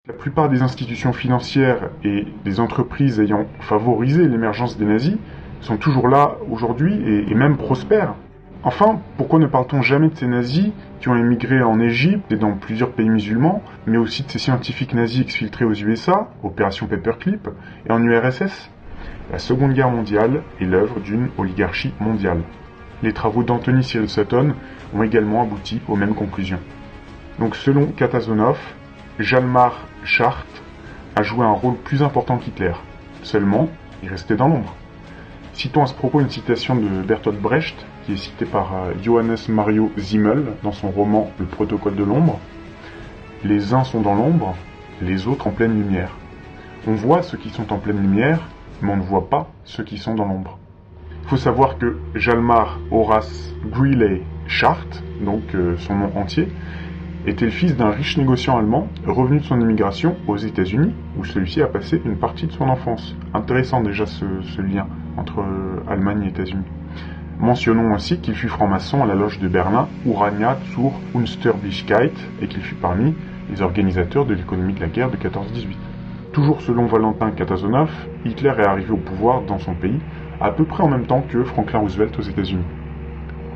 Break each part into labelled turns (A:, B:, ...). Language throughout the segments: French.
A: La plupart des institutions financières et des entreprises ayant favorisé l'émergence des nazis sont toujours là aujourd'hui et même prospèrent. Enfin, pourquoi ne parle-t-on jamais de ces nazis qui ont émigré en Égypte et dans plusieurs pays musulmans, mais aussi de ces scientifiques nazis exfiltrés aux USA, opération Paperclip, et en URSS? La Seconde Guerre mondiale est l'œuvre d'une oligarchie mondiale. Les travaux d'Anthony Cyril Sutton ont également abouti aux mêmes conclusions. Donc selon Katasonov, Hjalmar Schacht a joué un rôle plus important qu'Hitler. Seulement, il restait dans l'ombre. Citons à ce propos une citation de Bertolt Brecht, qui est citée par Johannes Mario Simmel dans son roman Le Protocole de l'ombre. Les uns sont dans l'ombre, les autres en pleine lumière. On voit ceux qui sont en pleine lumière, mais on ne voit pas ceux qui sont dans l'ombre. Il faut savoir que Hjalmar Horace Greeley Schacht, donc son nom entier, était le fils d'un riche négociant allemand revenu de son émigration aux États-Unis, où celui-ci a passé une partie de son enfance. Intéressant déjà ce lien entre Allemagne et États-Unis. Mentionnons aussi qu'il fut franc-maçon à la loge de Berlin Urania zur Unsterblichkeit et qu'il fut parmi les organisateurs de l'économie de la guerre de 14-18. Toujours selon Valentin Katasonov, Hitler est arrivé au pouvoir dans son pays à peu près en même temps que Franklin Roosevelt aux États-Unis.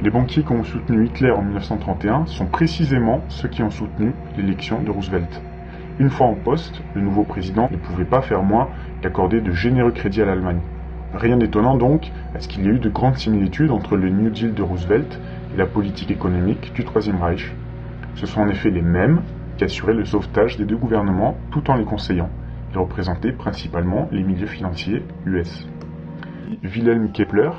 A: Les banquiers qui ont soutenu Hitler en 1931 sont précisément ceux qui ont soutenu l'élection de Roosevelt. Une fois en poste, le nouveau président ne pouvait pas faire moins qu'accorder de généreux crédits à l'Allemagne. Rien d'étonnant donc à ce qu'il y ait eu de grandes similitudes entre le New Deal de Roosevelt et la politique économique du Troisième Reich. Ce sont en effet les mêmes qui assuraient le sauvetage des deux gouvernements tout en les conseillant. Ils représentaient principalement les milieux financiers US. Wilhelm Kepler,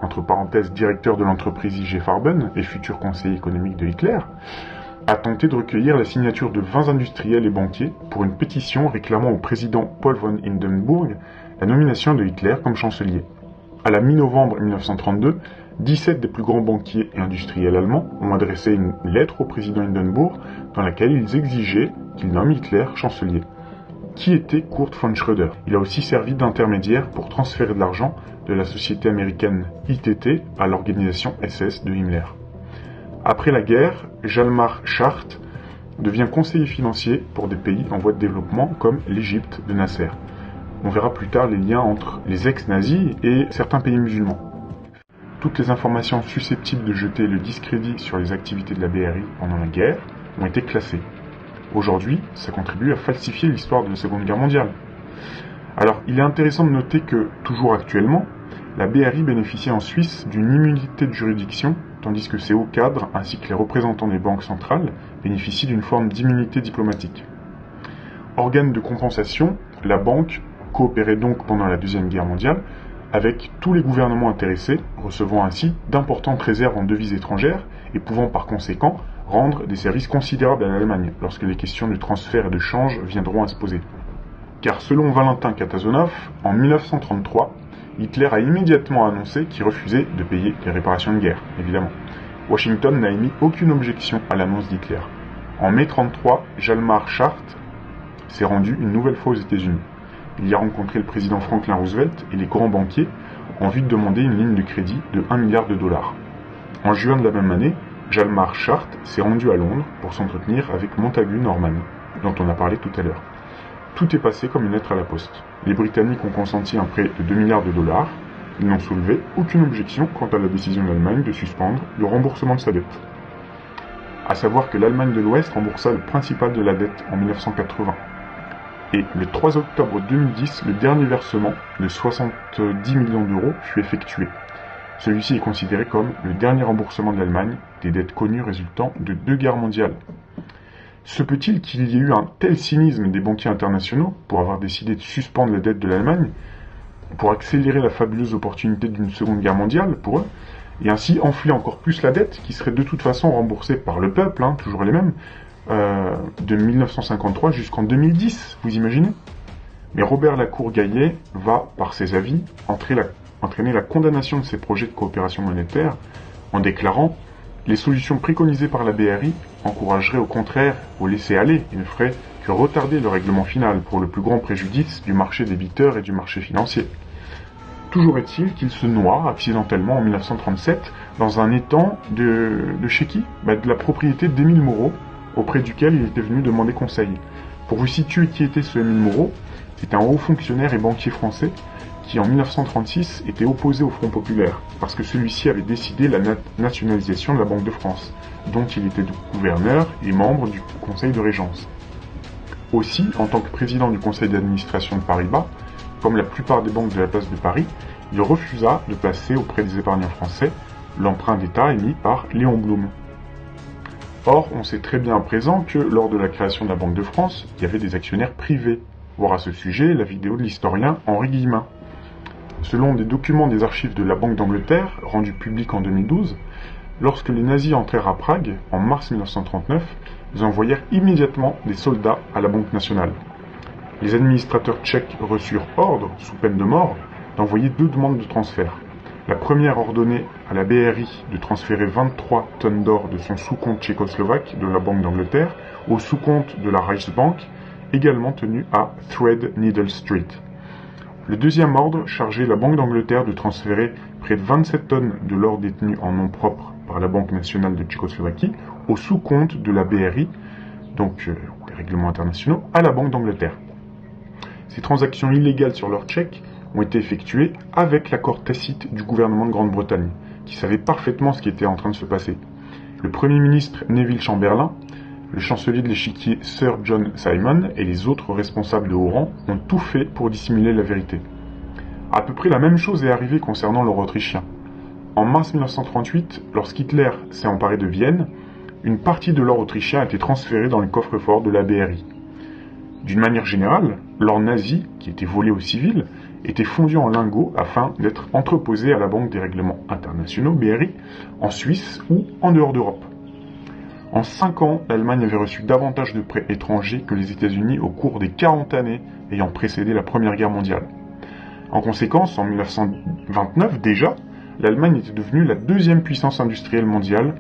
A: entre parenthèses directeur de l'entreprise IG Farben et futur conseiller économique de Hitler, a tenté de recueillir la signature de 20 industriels et banquiers pour une pétition réclamant au président Paul von Hindenburg la nomination de Hitler comme chancelier. À la mi-novembre 1932, 17 des plus grands banquiers et industriels allemands ont adressé une lettre au président Hindenburg dans laquelle ils exigeaient qu'il nomme Hitler chancelier. Qui était Kurt von Schröder? Il a aussi servi d'intermédiaire pour transférer de l'argent de la société américaine ITT à l'organisation SS de Himmler. Après la guerre, Hjalmar Schacht devient conseiller financier pour des pays en voie de développement comme l'Égypte de Nasser. On verra plus tard les liens entre les ex-nazis et certains pays musulmans. Toutes les informations susceptibles de jeter le discrédit sur les activités de la BRI pendant la guerre ont été classées. Aujourd'hui, ça contribue à falsifier l'histoire de la Seconde Guerre mondiale. Alors, il est intéressant de noter que, toujours actuellement, la BRI bénéficie en Suisse d'une immunité de juridiction, tandis que ses hauts cadres, ainsi que les représentants des banques centrales, bénéficient d'une forme d'immunité diplomatique. Organe de compensation, la banque coopérait donc pendant la Deuxième Guerre mondiale avec tous les gouvernements intéressés, recevant ainsi d'importantes réserves en devises étrangères et pouvant par conséquent rendre des services considérables à l'Allemagne lorsque les questions de transfert et de change viendront à se poser. Car selon Valentin Katasonov, en 1933, Hitler a immédiatement annoncé qu'il refusait de payer les réparations de guerre, évidemment. Washington n'a émis aucune objection à l'annonce d'Hitler. En mai 1933, Hjalmar Schacht s'est rendu une nouvelle fois aux États-Unis. Il y a rencontré le président Franklin Roosevelt et les grands banquiers en vue de demander une ligne de crédit de 1 milliard de dollars. En juin de la même année, Hjalmar Schacht s'est rendu à Londres pour s'entretenir avec Montagu Norman, dont on a parlé tout à l'heure. Tout est passé comme une lettre à la poste. Les Britanniques ont consenti un prêt de 2 milliards de dollars. Ils n'ont soulevé aucune objection quant à la décision de l'Allemagne de suspendre le remboursement de sa dette. À savoir que l'Allemagne de l'Ouest remboursa le principal de la dette en 1980. Et le 3 octobre 2010, le dernier versement de 70 millions d'euros fut effectué. Celui-ci est considéré comme le dernier remboursement de l'Allemagne des dettes connues résultant de 2 guerres mondiales. Se peut-il qu'il y ait eu un tel cynisme des banquiers internationaux pour avoir décidé de suspendre la dette de l'Allemagne, pour accélérer la fabuleuse opportunité d'une seconde guerre mondiale pour eux, et ainsi enfler encore plus la dette qui serait de toute façon remboursée par le peuple, toujours les mêmes, de 1953 jusqu'en 2010, vous imaginez? Mais Robert Lacour-Gaillet va, par ses avis, entraîner la condamnation de ces projets de coopération monétaire en déclarant « Les solutions préconisées par la BRI encourageraient au contraire au laisser-aller et ne feraient que retarder le règlement final pour le plus grand préjudice du marché débiteurs et du marché financier. » Toujours est-il qu'il se noie accidentellement en 1937 dans un étang de chez qui? De la propriété d'Émile Moreau, auprès duquel il était venu demander conseil. Pour vous situer qui était ce Émile Moreau, c'est un haut fonctionnaire et banquier français qui en 1936 était opposé au Front populaire, parce que celui-ci avait décidé la nationalisation de la Banque de France, dont il était gouverneur et membre du conseil de régence. Aussi, en tant que président du conseil d'administration de Paribas, comme la plupart des banques de la place de Paris, il refusa de placer auprès des épargnants français l'emprunt d'État émis par Léon Blum. Or, on sait très bien à présent que lors de la création de la Banque de France, il y avait des actionnaires privés. Voir à ce sujet la vidéo de l'historien Henri Guillemin. Selon des documents des archives de la Banque d'Angleterre, rendus publics en 2012, lorsque les nazis entrèrent à Prague, en mars 1939, ils envoyèrent immédiatement des soldats à la Banque nationale. Les administrateurs tchèques reçurent ordre, sous peine de mort, d'envoyer 2 demandes de transfert. La première ordonnait à la BRI de transférer 23 tonnes d'or de son sous-compte tchécoslovaque de la Banque d'Angleterre au sous-compte de la Reichsbank, également tenu à Threadneedle Street. Le deuxième ordre chargeait la Banque d'Angleterre de transférer près de 27 tonnes de l'or détenu en nom propre par la Banque nationale de Tchécoslovaquie au sous-compte de la BRI, donc des règlements internationaux, à la Banque d'Angleterre. Ces transactions illégales sur l'or tchèque ont été effectuées avec l'accord tacite du gouvernement de Grande-Bretagne, qui savait parfaitement ce qui était en train de se passer. Le Premier ministre Neville Chamberlain, le chancelier de l'échiquier Sir John Simon et les autres responsables de haut rang ont tout fait pour dissimuler la vérité. À peu près la même chose est arrivée concernant l'or autrichien. En mars 1938, lorsqu'Hitler s'est emparé de Vienne, une partie de l'or autrichien a été transférée dans le coffre-fort de la BRI. D'une manière générale, l'or nazi, qui était volé aux civils, était fondu en lingots afin d'être entreposé à la Banque des règlements internationaux, BRI, en Suisse ou en dehors d'Europe. En 5 ans, l'Allemagne avait reçu davantage de prêts étrangers que les États-Unis au cours des 40 années ayant précédé la Première Guerre mondiale. En conséquence, en 1929 déjà, l'Allemagne était devenue la 2e puissance industrielle mondiale,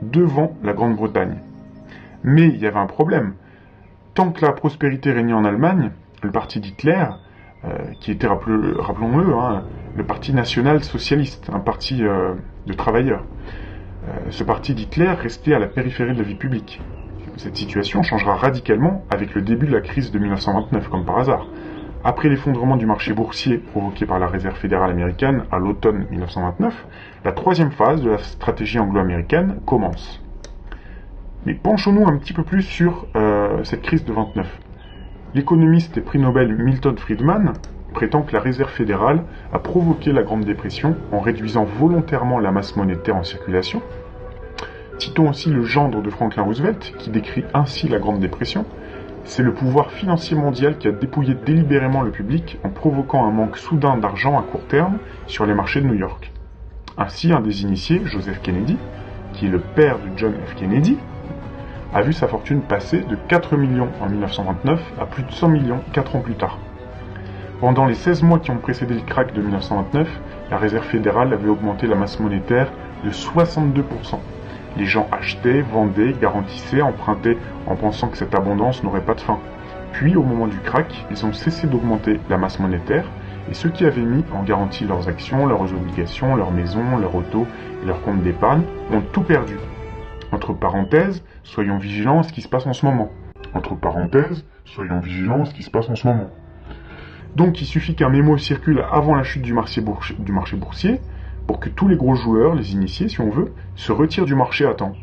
A: devant la Grande-Bretagne. Mais il y avait un problème. Tant que la prospérité régnait en Allemagne, le parti d'Hitler, qui était, rappelons-le, le parti national-socialiste, un parti de travailleurs, ce parti d'Hitler restait à la périphérie de la vie publique. Cette situation changera radicalement avec le début de la crise de 1929, comme par hasard. Après l'effondrement du marché boursier provoqué par la Réserve fédérale américaine à l'automne 1929, la 3e phase de la stratégie anglo-américaine commence. Mais penchons-nous un petit peu plus sur cette crise de 29. L'économiste et prix Nobel Milton Friedman prétend que la Réserve fédérale a provoqué la Grande Dépression en réduisant volontairement la masse monétaire en circulation. Citons aussi le gendre de Franklin Roosevelt, qui décrit ainsi la Grande Dépression. C'est le pouvoir financier mondial qui a dépouillé délibérément le public en provoquant un manque soudain d'argent à court terme sur les marchés de New York. Ainsi, un des initiés, Joseph Kennedy, qui est le père de John F. Kennedy, a vu sa fortune passer de 4 millions en 1929 à plus de 100 millions 4 ans plus tard. Pendant les 16 mois qui ont précédé le krach de 1929, la Réserve fédérale avait augmenté la masse monétaire de 62%. Les gens achetaient, vendaient, garantissaient, empruntaient en pensant que cette abondance n'aurait pas de fin. Puis, au moment du krach, ils ont cessé d'augmenter la masse monétaire, et ceux qui avaient mis en garantie leurs actions, leurs obligations, leurs maisons, leurs autos et leurs comptes d'épargne ont tout perdu. Entre parenthèses, soyons vigilants à ce qui se passe en ce moment. Entre parenthèses, soyons vigilants à ce qui se passe en ce moment. Donc il suffit qu'un mémo circule avant la chute du marché boursier pour que tous les gros joueurs, les initiés si on veut, se retirent du marché à temps.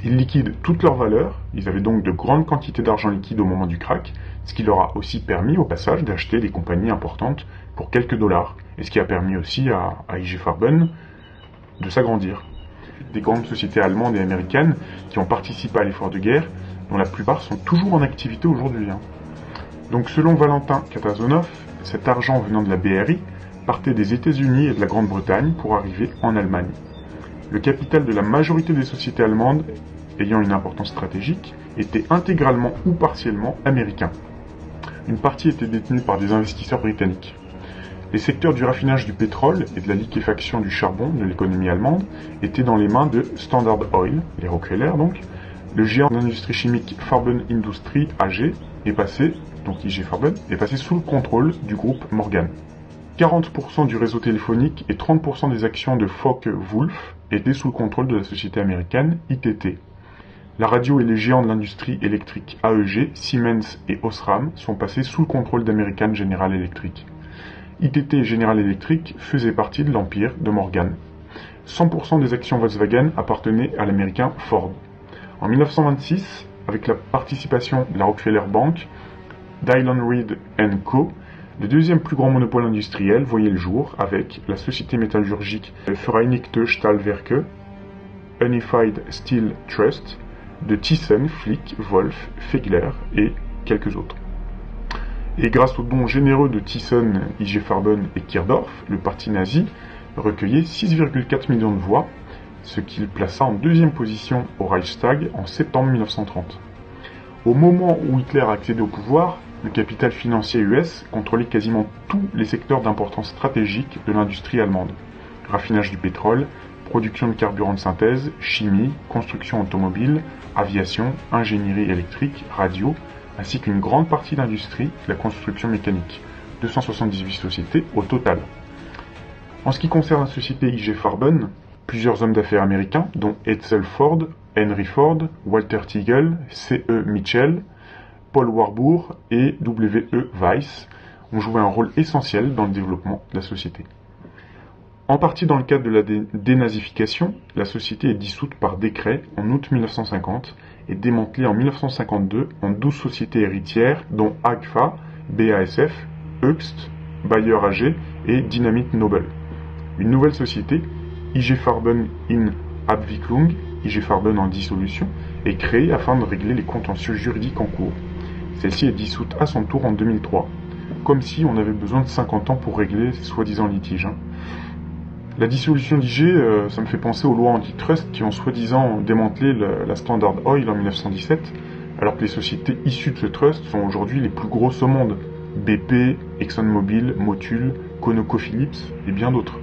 A: Ils liquident toute leur valeur, ils avaient donc de grandes quantités d'argent liquide au moment du krach, ce qui leur a aussi permis au passage d'acheter des compagnies importantes pour quelques dollars, et ce qui a permis aussi à IG Farben de s'agrandir. Des grandes sociétés allemandes et américaines qui ont participé à l'effort de guerre, dont la plupart sont toujours en activité aujourd'hui. Donc selon Valentin Katazonov, cet argent venant de la BRI partait des États-Unis et de la Grande-Bretagne pour arriver en Allemagne. Le capital de la majorité des sociétés allemandes, ayant une importance stratégique, était intégralement ou partiellement américain. Une partie était détenue par des investisseurs britanniques. Les secteurs du raffinage du pétrole et de la liquéfaction du charbon de l'économie allemande étaient dans les mains de Standard Oil, les Rockefeller donc. Le géant d'industrie chimique Farben Industrie AG est passé, donc IG Farben, est passé sous le contrôle du groupe Morgan. 40% du réseau téléphonique et 30% des actions de Focke-Wulf étaient sous le contrôle de la société américaine ITT. La radio et les géants de l'industrie électrique AEG, Siemens et Osram sont passés sous le contrôle d'American General Electric. ITT et General Electric faisaient partie de l'empire de Morgan. 100% des actions Volkswagen appartenaient à l'américain Ford. En 1926, avec la participation de la Rockefeller Bank, Dillon Read & Co., le deuxième plus grand monopole industriel voyait le jour avec la société métallurgique Vereinigte Stahlwerke, Unified Steel Trust, de Thyssen, Flick, Wolf, Fegler et quelques autres. Et grâce aux dons généreux de Thyssen, IG Farben et Kirdorf, le parti nazi recueillait 6,4 millions de voix, ce qui le plaça en deuxième position au Reichstag en septembre 1930. Au moment où Hitler accédait au pouvoir, le capital financier US contrôlait quasiment tous les secteurs d'importance stratégique de l'industrie allemande. Raffinage du pétrole, production de carburants de synthèse, chimie, construction automobile, aviation, ingénierie électrique, radio, ainsi qu'une grande partie d'industrie, la construction mécanique. 278 sociétés au total. En ce qui concerne la société IG Farben, plusieurs hommes d'affaires américains, dont Edsel Ford, Henry Ford, Walter Teagle, C.E. Mitchell, Paul Warburg et W.E. Weiss ont joué un rôle essentiel dans le développement de la société. En partie dans le cadre de la dénazification, la société est dissoute par décret en août 1950 et démantelée en 1952 en 12 sociétés héritières dont AGFA, BASF, Hoechst, Bayer AG et Dynamit Nobel. Une nouvelle société, IG Farben in Abwicklung, IG Farben en dissolution, est créée afin de régler les contentieux juridiques en cours. Celle-ci est dissoute à son tour en 2003, comme si on avait besoin de 50 ans pour régler ces soi-disant litiges. La dissolution d'IG, ça me fait penser aux lois antitrust qui ont soi-disant démantelé la Standard Oil en 1917, alors que les sociétés issues de ce trust sont aujourd'hui les plus grosses au monde. BP, ExxonMobil, Motul, ConocoPhillips et bien d'autres.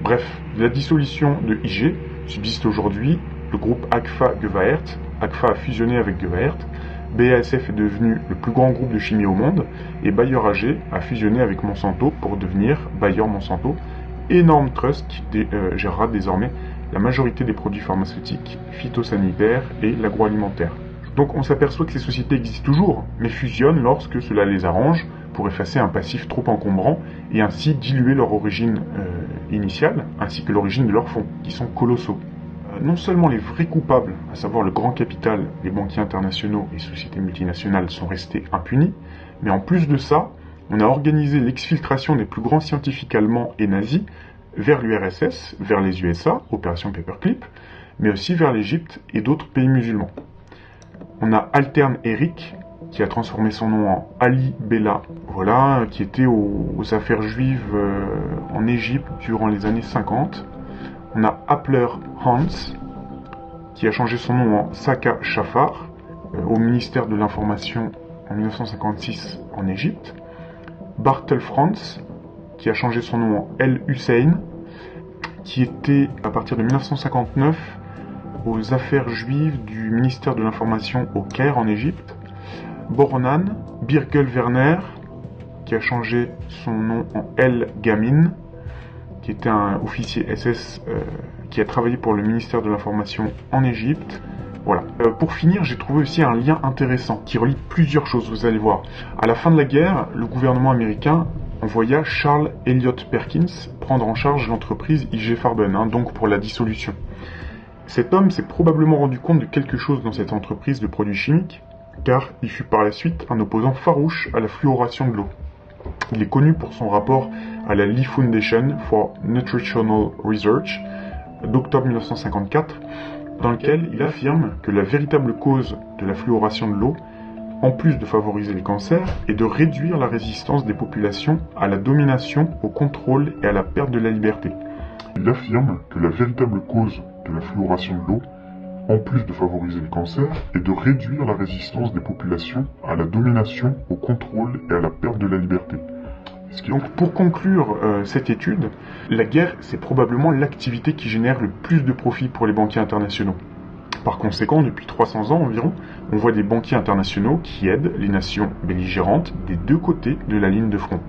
A: Bref, de la dissolution de IG subsiste aujourd'hui le groupe Agfa Gevaert. Agfa a fusionné avec Gevaert. BASF est devenu le plus grand groupe de chimie au monde et Bayer AG a fusionné avec Monsanto pour devenir Bayer Monsanto, énorme trust qui gérera désormais la majorité des produits pharmaceutiques, phytosanitaires et l'agroalimentaire. Donc on s'aperçoit que ces sociétés existent toujours, mais fusionnent lorsque cela les arrange pour effacer un passif trop encombrant et ainsi diluer leur origine initiale ainsi que l'origine de leurs fonds, qui sont colossaux. Non seulement les vrais coupables, à savoir le grand capital, les banquiers internationaux et sociétés multinationales sont restés impunis, mais en plus de ça, on a organisé l'exfiltration des plus grands scientifiques allemands et nazis vers l'URSS, vers les USA, opération Paperclip, mais aussi vers l'Égypte et d'autres pays musulmans. On a Altern Eric, qui a transformé son nom en Ali Bella, voilà, qui était aux affaires juives en Égypte durant les années 50. On a Appler Hans, qui a changé son nom en Saka Shafar, au ministère de l'Information en 1956 en Égypte. Bartel Franz, qui a changé son nom en El Hussein, qui était à partir de 1959 aux affaires juives du ministère de l'Information au Caire en Égypte. Bornan, Birgel Werner, qui a changé son nom en El Gamin, qui était un officier SS qui a travaillé pour le ministère de l'Information en Égypte. Voilà. Pour finir, j'ai trouvé aussi un lien intéressant qui relie plusieurs choses, vous allez voir. À la fin de la guerre, le gouvernement américain envoya Charles Elliott Perkins prendre en charge l'entreprise IG Farben, donc pour la dissolution. Cet homme s'est probablement rendu compte de quelque chose dans cette entreprise de produits chimiques, car il fut par la suite un opposant farouche à la fluoration de l'eau. Il est connu pour son rapport à la Lee Foundation for Nutritional Research d'octobre 1954, dans lequel il affirme que la véritable cause de la fluoration de l'eau, en plus de favoriser les cancers, est de réduire la résistance des populations à la domination, au contrôle et à la perte de la liberté. Il affirme que la véritable cause de la fluoration de l'eau, en plus de favoriser les cancers, est de réduire la résistance des populations à la domination, au contrôle et à la perte de la liberté. Donc pour conclure cette étude, la guerre c'est probablement l'activité qui génère le plus de profit pour les banquiers internationaux. Par conséquent, depuis 300 ans environ, on voit des banquiers internationaux qui aident les nations belligérantes des deux côtés de la ligne de front.